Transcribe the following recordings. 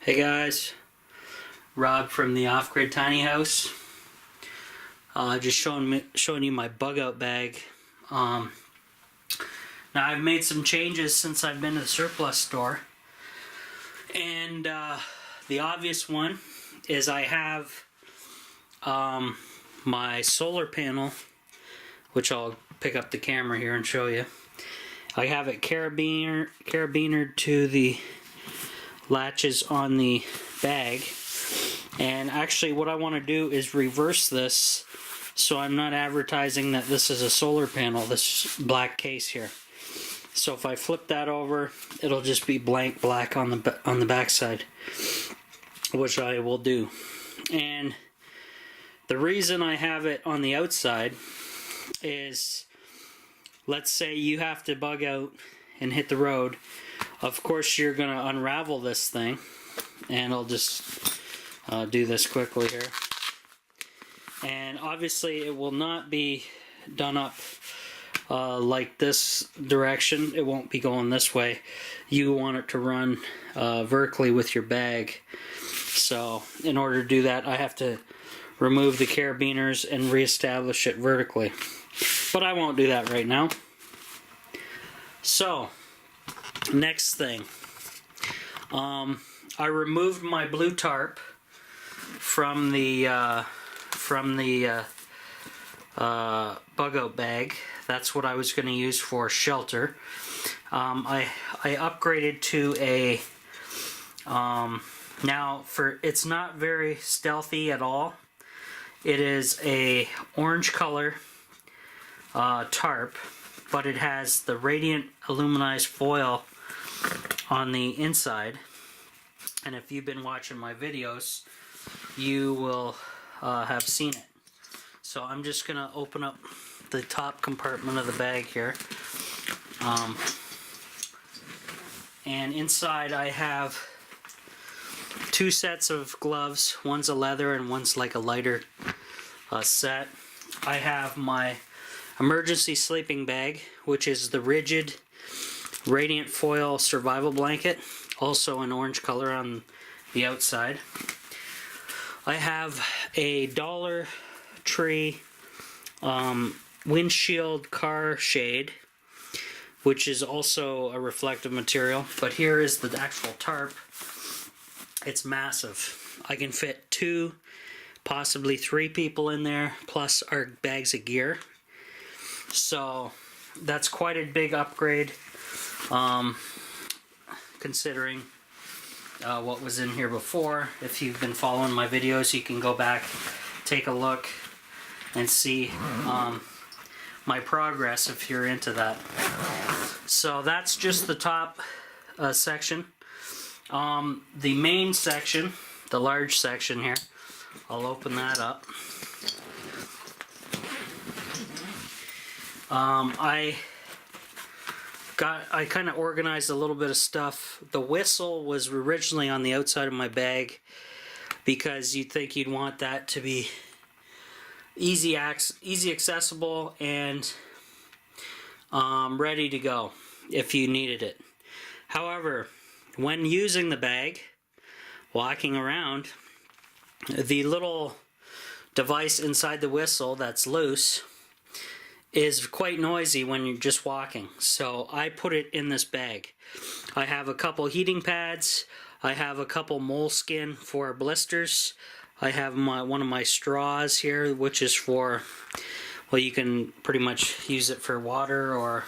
Hey guys, Rob from the Off-Grid Tiny House. Just showing you my bug out bag. Now I've made some changes since I've been to the surplus store, and the obvious one is I have my solar panel, which I'll pick up the camera here and show you. I have it carabinered to the latches on the bag, and actually what I want to do is reverse this so I'm not advertising that this is a solar panel, this black case here. So if I flip that over, it'll just be blank black on the back side, which I will do. And the reason I have it on the outside is, let's say you have to bug out and hit the road. Of course you're going to unravel this thing, and I'll just do this quickly here. And obviously it will not be done up like this direction. It won't be going this way. You want it to run vertically with your bag. So in order to do that, I have to remove the carabiners and reestablish it vertically. But I won't do that right now. So next thing, I removed my blue tarp from the bug out bag. That's what I was going to use for shelter. I upgraded to a now it's not very stealthy at all. It is a orange color tarp, but it has the radiant aluminized foil on the inside, and if you've been watching my videos you will have seen it. So I'm just gonna open up the top compartment of the bag here, and inside I have two sets of gloves. One's a leather and one's like a lighter set. I have my emergency sleeping bag, which is the rigid radiant foil survival blanket, also in orange color on the outside. I have a Dollar Tree windshield car shade, which is also a reflective material, but here is the actual tarp. It's massive. I can fit 2, possibly 3 people in there, plus our bags of gear. So that's quite a big upgrade, considering what was in here before. If you've been following my videos, you can go back, take a look, and see my progress if you're into that. So that's just the top section. The main section, the large section here, I'll open that up. I kind of organized a little bit of stuff. The whistle was originally on the outside of my bag because you'd think you'd want that to be easy accessible and ready to go if you needed it. However, when using the bag, walking around, the little device inside the whistle that's loose is quite noisy when you're just walking. So I put it in this bag. I have a couple heating pads. I have a couple moleskin for blisters. I have one of my straws here, which is for, well, you can pretty much use it for water or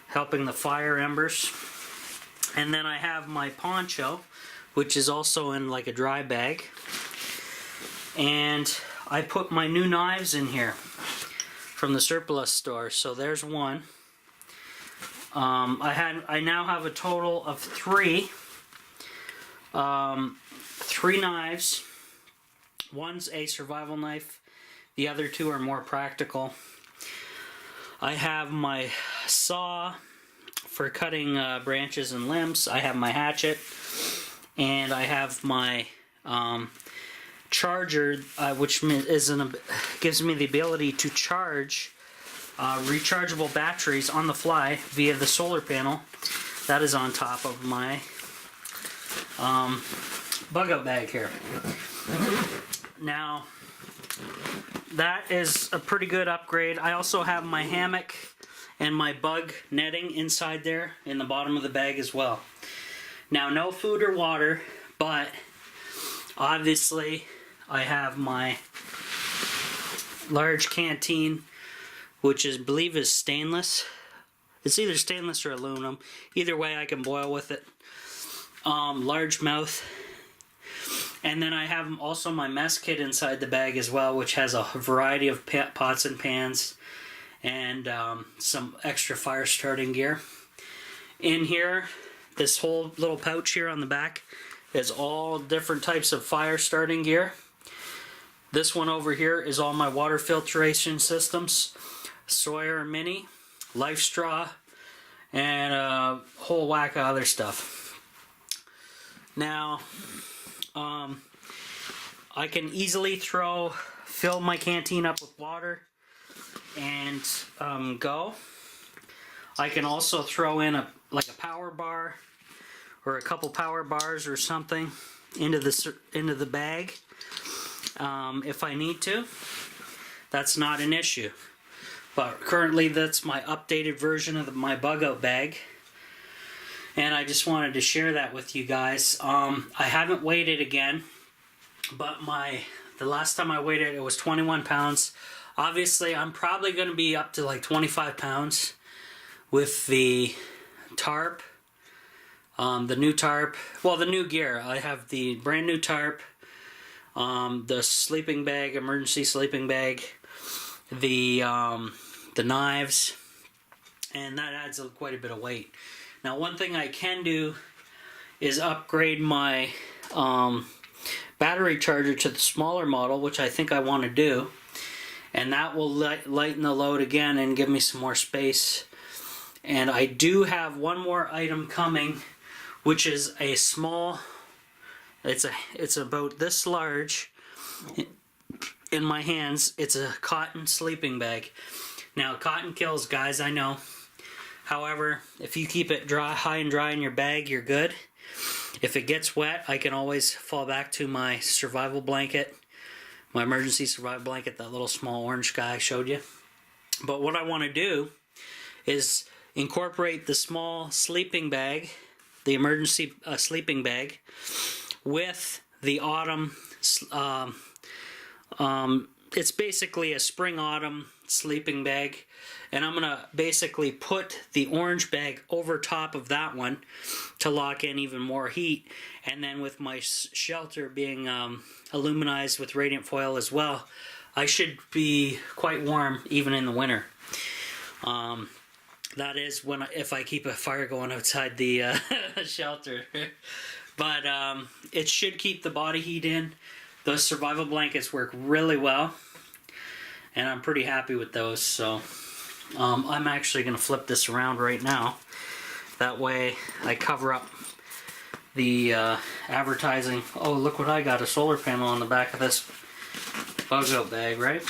helping the fire embers. And then I have my poncho, which is also in like a dry bag. And I put my new knives in here from the surplus store. So there's one. I now have a total of 3 knives. One's a survival knife, the other 2 are more practical. I have my saw for cutting branches and limbs. I have my hatchet, and I have my charger, which gives me the ability to charge rechargeable batteries on the fly via the solar panel. That is on top of my bug out bag here. Now, that is a pretty good upgrade. I also have my hammock and my bug netting inside there in the bottom of the bag as well. Now, no food or water, but obviously I have my large canteen, which I believe is stainless. It's either stainless or aluminum. Either way, I can boil with it. Large mouth. And then I have also my mess kit inside the bag as well, which has a variety of pots and pans and some extra fire starting gear. In here, this whole little pouch here on the back is all different types of fire starting gear. This one over here is all my water filtration systems, Sawyer Mini, Life Straw, and a whole whack of other stuff. Now, I can easily fill my canteen up with water and go. I can also throw in a power bar or a couple power bars or something into the bag if I need to. That's not an issue. But currently that's my updated version of my bug out bag. And I just wanted to share that with you guys. I haven't weighed it again, but the last time I weighed it, it was 21 pounds. Obviously, I'm probably going to be up to like 25 pounds with the tarp, the new tarp. Well, the new gear. I have the brand new tarp, the sleeping bag, emergency sleeping bag, the knives, and that adds quite a bit of weight. Now, one thing I can do is upgrade my battery charger to the smaller model, which I think I want to do, and that will lighten the load again and give me some more space. And I do have one more item coming, which is a small, it's about this large in my hands. It's a cotton sleeping bag. Now, cotton kills, guys, I know. However, if you keep it high and dry in your bag, you're good. If it gets wet, I can always fall back to my survival blanket, my emergency survival blanket, that little small orange guy I showed you. But what I want to do is incorporate the small sleeping bag, the emergency sleeping bag, with the autumn. It's basically a spring autumn sleeping bag, and I'm gonna basically put the orange bag over top of that one to lock in even more heat. And then with my shelter being aluminized with radiant foil as well, I should be quite warm even in the winter. That is if I keep a fire going outside the shelter. But it should keep the body heat in. Those survival blankets work really well, and I'm pretty happy with those. So I'm actually going to flip this around right now. That way I cover up the advertising. Oh, look what I got, a solar panel on the back of this bug out bag, right?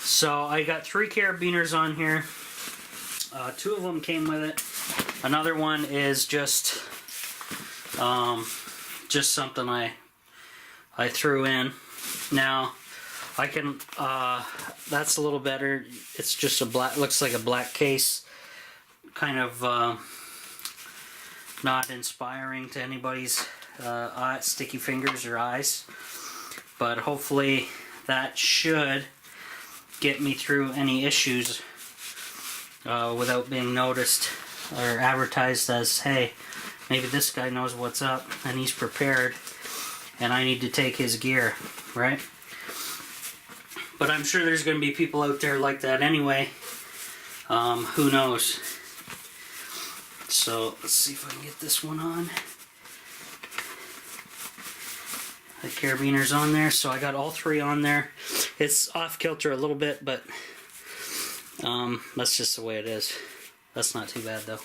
So I got 3 carabiners on here. 2 of them came with it. Another one is just something I threw in. Now I can that's a little better. It's just a black, looks like a black case, kind of not inspiring to anybody's sticky fingers or eyes, but hopefully that should get me through any issues without being noticed or advertised as, hey, maybe this guy knows what's up and he's prepared and I need to take his gear, right? But I'm sure there's going to be people out there like that anyway. Who knows? So let's see if I can get this one on. The carabiner's on there, so I got all 3 on there. It's off kilter a little bit, but that's just the way it is. That's not too bad though.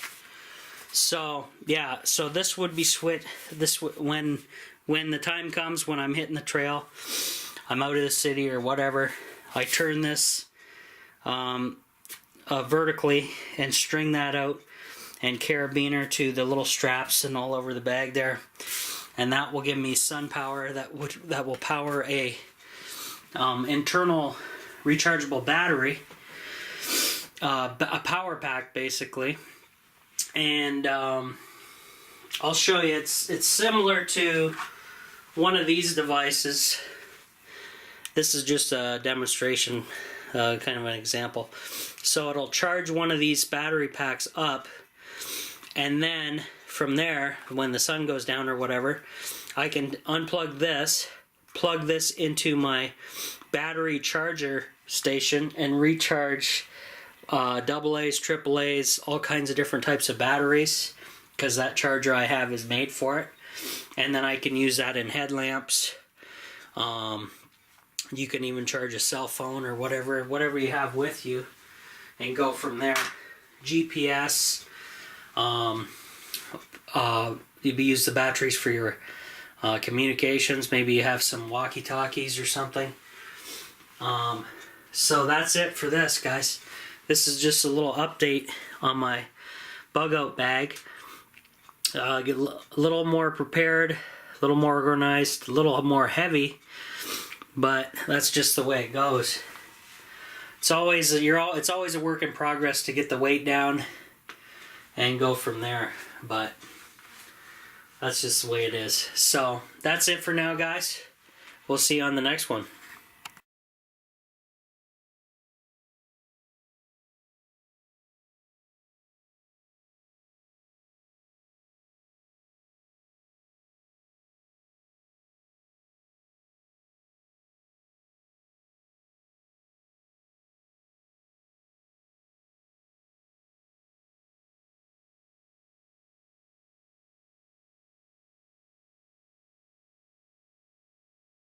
So yeah, so this would be when the time comes when I'm hitting the trail, I'm out of the city or whatever, I turn this vertically and string that out and carabiner to the little straps and all over the bag there. and that will give me sun power that will power a internal rechargeable battery, a power pack basically. And I'll show you. It's similar to one of these devices. This is just a demonstration, kind of an example. So it'll charge one of these battery packs up, and then from there, when the sun goes down or whatever, I can unplug this, plug this into my battery charger station, and recharge AA's, AAA's, all kinds of different types of batteries, because that charger I have is made for it. And then I can use that in headlamps. You can even charge a cell phone or whatever you have with you, and go from there. GPS. You use the batteries for your communications. Maybe you have some walkie-talkies or something. So that's it for this, guys. This is just a little update on my bug out bag. Get a little more prepared, a little more organized, a little more heavy, but that's just the way it goes. It's always a work in progress to get the weight down and go from there, but that's just the way it is. So that's it for now, guys. We'll see you on the next one.